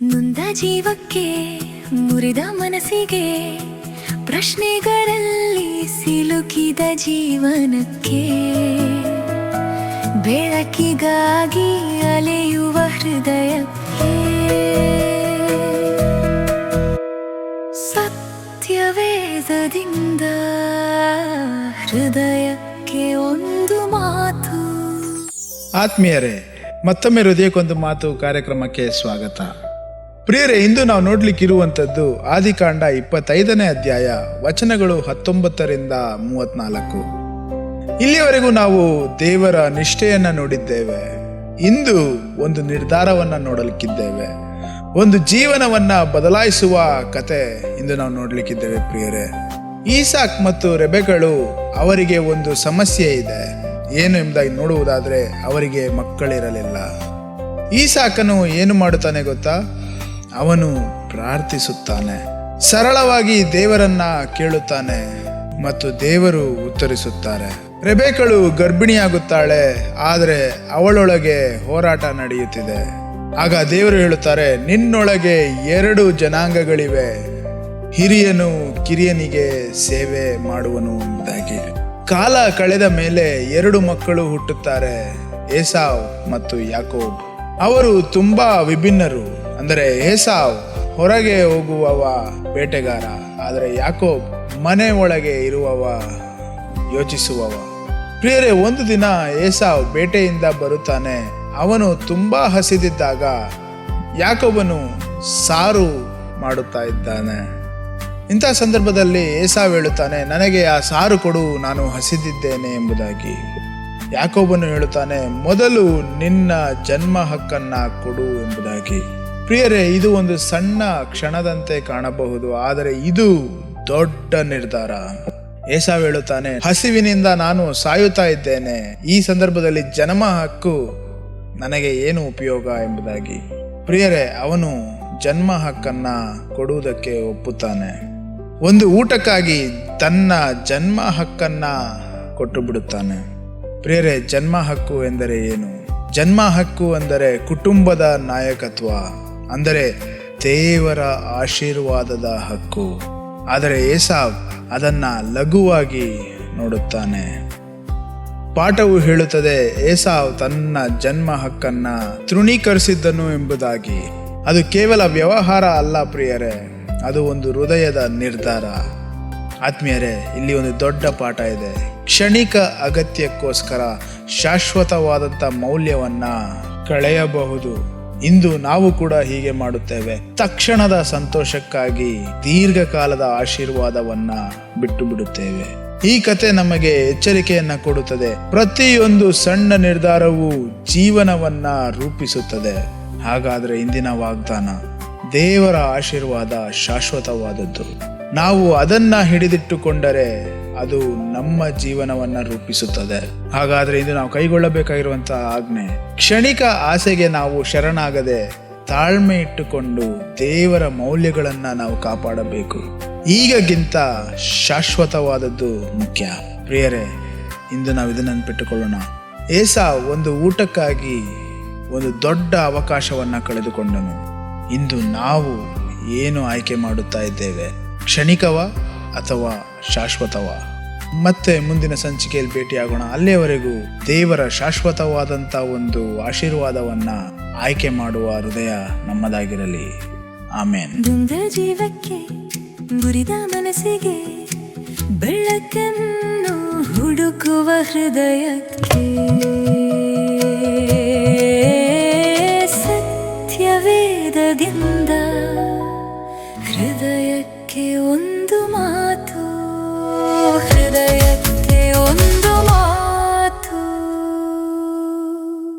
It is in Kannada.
ನೊಂದ ಜೀವಕ್ಕೆ ಮುರಿದ ಮನಸ್ಸಿಗೆ ಪ್ರಶ್ನೆಗಳಲ್ಲಿ ಸಿಲುಕಿದ ಜೀವನಕ್ಕೆ ಬೆಳಕಿಗಾಗಿ ಅಲೆಯುವ ಹೃದಯಕ್ಕೆ ಸತ್ಯವೇದದಿಂದ ಹೃದಯಕ್ಕೆ ಒಂದು ಮಾತು. ಆತ್ಮೀಯರೇ, ಮತ್ತೊಮ್ಮೆ ಹೃದಯಕ್ಕೊಂದು ಮಾತು ಕಾರ್ಯಕ್ರಮಕ್ಕೆ ಸ್ವಾಗತ. ಪ್ರಿಯರೇ, ಇಂದು ನಾವು ನೋಡ್ಲಿಕ್ಕಿರುವಂಥದ್ದು ಆದಿಕಾಂಡ 25ನೇ ಅಧ್ಯಾಯ, ವಚನಗಳು 19ರಿಂದ 34. ಇಲ್ಲಿಯವರೆಗೂ ನಾವು ದೇವರ ನಿಷ್ಠೆಯನ್ನ ನೋಡಿದ್ದೇವೆ. ಇಂದು ಒಂದು ನಿರ್ಧಾರವನ್ನ ನೋಡಲಿಕ್ಕಿದ್ದೇವೆ. ಒಂದು ಜೀವನವನ್ನ ಬದಲಾಯಿಸುವ ಕತೆ ಇಂದು ನಾವು ನೋಡ್ಲಿಕ್ಕಿದ್ದೇವೆ. ಪ್ರಿಯರೇ, ಈಸಾಕ್ ಮತ್ತು ರೆಬೆಕಳು ಅವರಿಗೆ ಒಂದು ಸಮಸ್ಯೆ ಇದೆ. ಏನು ಎಂಬುದಾಗಿ ನೋಡುವುದಾದ್ರೆ, ಅವರಿಗೆ ಮಕ್ಕಳಿರಲಿಲ್ಲ. ಈಸಾಕನು ಏನು ಮಾಡುತ್ತಾನೆ ಗೊತ್ತಾ? ಅವನು ಪ್ರಾರ್ಥಿಸುತ್ತಾನೆ, ಸರಳವಾಗಿ ದೇವರನ್ನ ಕೇಳುತ್ತಾನೆ ಮತ್ತು ದೇವರು ಉತ್ತರಿಸುತ್ತಾರೆ. ರೆಬೆಕಳು ಗರ್ಭಿಣಿಯಾಗುತ್ತಾಳೆ, ಆದರೆ ಅವಳೊಳಗೆ ಹೋರಾಟ ನಡೆಯುತ್ತಿದೆ. ಆಗ ದೇವರು ಹೇಳುತ್ತಾರೆ, ನಿನ್ನೊಳಗೆ 2 ಜನಾಂಗಗಳಿವೆ, ಹಿರಿಯನು ಕಿರಿಯನಿಗೆ ಸೇವೆ ಮಾಡುವನು ಎಂಬುದಾಗಿ. ಕಾಲ ಕಳೆದ ಮೇಲೆ 2 ಮಕ್ಕಳು ಹುಟ್ಟುತ್ತಾರೆ, ಏಸಾವ್ ಮತ್ತು ಯಾಕೋಬ್. ಅವರು ತುಂಬಾ ವಿಭಿನ್ನರು. ಅಂದರೆ ಏಸಾವ್ ಹೊರಗೆ ಹೋಗುವವ, ಬೇಟೆಗಾರ, ಆದರೆ ಯಾಕೋಬ್ ಮನೆ ಒಳಗೆ ಇರುವವ, ಯೋಚಿಸುವವ. ಪ್ರಿಯರೇ, ಒಂದು ದಿನ ಏಸಾವ್ ಬೇಟೆಯಿಂದ ಬರುತ್ತಾನೆ. ಅವನು ತುಂಬಾ ಹಸಿದಿದ್ದಾಗ ಯಾಕೋಬನು ಸಾರು ಮಾಡುತ್ತಾ ಇದ್ದಾನೆ. ಇಂಥ ಸಂದರ್ಭದಲ್ಲಿ ಏಸಾವ್ ಹೇಳುತ್ತಾನೆ, ನನಗೆ ಆ ಸಾರು ಕೊಡು, ನಾನು ಹಸಿದಿದ್ದೇನೆ ಎಂಬುದಾಗಿ. ಯಾಕೋಬನು ಹೇಳುತ್ತಾನೆ, ಮೊದಲು ನಿನ್ನ ಜನ್ಮ ಹಕ್ಕನ್ನ ಕೊಡು ಎಂಬುದಾಗಿ. ಪ್ರಿಯರೇ, ಇದು ಒಂದು ಸಣ್ಣ ಕ್ಷಣದಂತೆ ಕಾಣಬಹುದು, ಆದರೆ ಇದು ದೊಡ್ಡ ನಿರ್ಧಾರ. ಏಸಾವ್ ಹೇಳುತ್ತಾನೆ, ಹಸಿವಿನಿಂದ ನಾನು ಸಾಯುತ್ತಾ ಇದ್ದೇನೆ, ಈ ಸಂದರ್ಭದಲ್ಲಿ ಜನ್ಮ ಹಕ್ಕು ನನಗೆ ಏನು ಉಪಯೋಗ ಎಂಬುದಾಗಿ. ಪ್ರಿಯರೇ, ಅವನು ಜನ್ಮ ಹಕ್ಕನ್ನ ಕೊಡುವುದಕ್ಕೆ ಒಪ್ಪುತ್ತಾನೆ. ಒಂದು ಊಟಕ್ಕಾಗಿ ತನ್ನ ಜನ್ಮ ಹಕ್ಕನ್ನ ಕೊಟ್ಟು ಬಿಡುತ್ತಾನೆ. ಪ್ರಿಯರೇ, ಜನ್ಮ ಹಕ್ಕು ಎಂದರೆ ಏನು? ಜನ್ಮ ಹಕ್ಕು ಅಂದರೆ ಕುಟುಂಬದ ನಾಯಕತ್ವ, ಅಂದರೆ ದೇವರ ಆಶೀರ್ವಾದದ ಹಕ್ಕು. ಆದರೆ ಏಸಾವ್ ಅದನ್ನ ಲಘುವಾಗಿ ನೋಡುತ್ತಾನೆ. ಪಾಠವು ಹೇಳುತ್ತದೆ, ಏಸಾವ್ ತನ್ನ ಜನ್ಮ ಹಕ್ಕನ್ನ ತೃಣೀಕರಿಸಿದ್ದನು ಎಂಬುದಾಗಿ. ಅದು ಕೇವಲ ವ್ಯವಹಾರ ಅಲ್ಲ ಪ್ರಿಯರೇ, ಅದು ಒಂದು ಹೃದಯದ ನಿರ್ಧಾರ. ಆತ್ಮೀಯರೇ, ಇಲ್ಲಿ ಒಂದು ದೊಡ್ಡ ಪಾಠ ಇದೆ. ಕ್ಷಣಿಕ ಅಗತ್ಯಕ್ಕೋಸ್ಕರ ಶಾಶ್ವತವಾದಂಥ ಮೌಲ್ಯವನ್ನ ಕಳೆಯಬಹುದು. ಇಂದು ನಾವು ಕೂಡ ಹೀಗೆ ಮಾಡುತ್ತೇವೆ. ತಕ್ಷಣದ ಸಂತೋಷಕ್ಕಾಗಿ ದೀರ್ಘಕಾಲದ ಆಶೀರ್ವಾದವನ್ನ ಬಿಟ್ಟು ಬಿಡುತ್ತೇವೆ. ಈ ಕತೆ ನಮಗೆ ಎಚ್ಚರಿಕೆಯನ್ನ ಕೊಡುತ್ತದೆ. ಪ್ರತಿಯೊಂದು ಸಣ್ಣ ನಿರ್ಧಾರವು ಜೀವನವನ್ನ ರೂಪಿಸುತ್ತದೆ. ಹಾಗಾದ್ರೆ ಇಂದಿನ ವಾಗ್ದಾನ, ದೇವರ ಆಶೀರ್ವಾದ ಶಾಶ್ವತವಾದದ್ದು. ನಾವು ಅದನ್ನ ಹಿಡಿದಿಟ್ಟುಕೊಂಡರೆ ಅದು ನಮ್ಮ ಜೀವನವನ್ನ ರೂಪಿಸುತ್ತದೆ. ಹಾಗಾದ್ರೆ ಇಂದು ನಾವು ಕೈಗೊಳ್ಳಬೇಕಾಗಿರುವಂತಹ ಆಜ್ಞೆ, ಕ್ಷಣಿಕ ಆಸೆಗೆ ನಾವು ಶರಣಾಗದೆ ತಾಳ್ಮೆ ಇಟ್ಟುಕೊಂಡು ದೇವರ ಮೌಲ್ಯಗಳನ್ನ ನಾವು ಕಾಪಾಡಬೇಕು. ಈಗಗಿಂತ ಶಾಶ್ವತವಾದದ್ದು ಮುಖ್ಯ. ಪ್ರಿಯರೇ, ಇಂದು ನಾವು ಇದನ್ನು ನೆನಪಿಟ್ಟುಕೊಳ್ಳೋಣ. ಏಸಾವ್ ಒಂದು ಊಟಕ್ಕಾಗಿ ಒಂದು ದೊಡ್ಡ ಅವಕಾಶವನ್ನ ಕಳೆದುಕೊಂಡನು. ಇಂದು ನಾವು ಏನು ಆಯ್ಕೆ ಮಾಡುತ್ತಾ ಇದ್ದೇವೆ? ಕ್ಷಣಿಕವ ಅಥವಾ ಶಾಶ್ವತವ? ಮತ್ತೆ ಮುಂದಿನ ಸಂಚಿಕೆಯಲ್ಲಿ ಭೇಟಿಯಾಗೋಣ. ಅಲ್ಲಿಯವರೆಗೂ ದೇವರ ಶಾಶ್ವತವಾದಂತ ಒಂದು ಆಶೀರ್ವಾದವನ್ನ ಆಯ್ಕೆ ಮಾಡುವ ಹೃದಯ ನಮ್ಮದಾಗಿರಲಿ. ಆಮೇನ್. ಜೀವಕ್ಕೆ ಮುರಿದ ಮನಸ್ಸಿಗೆ ಬೆಳಕನ್ನು ಹುಡುಕುವ ಹೃದಯಕ್ಕೆ ಸತ್ಯವೇದದಿಂದ ಹೃದಯಕ್ಕೆ ಒಂದು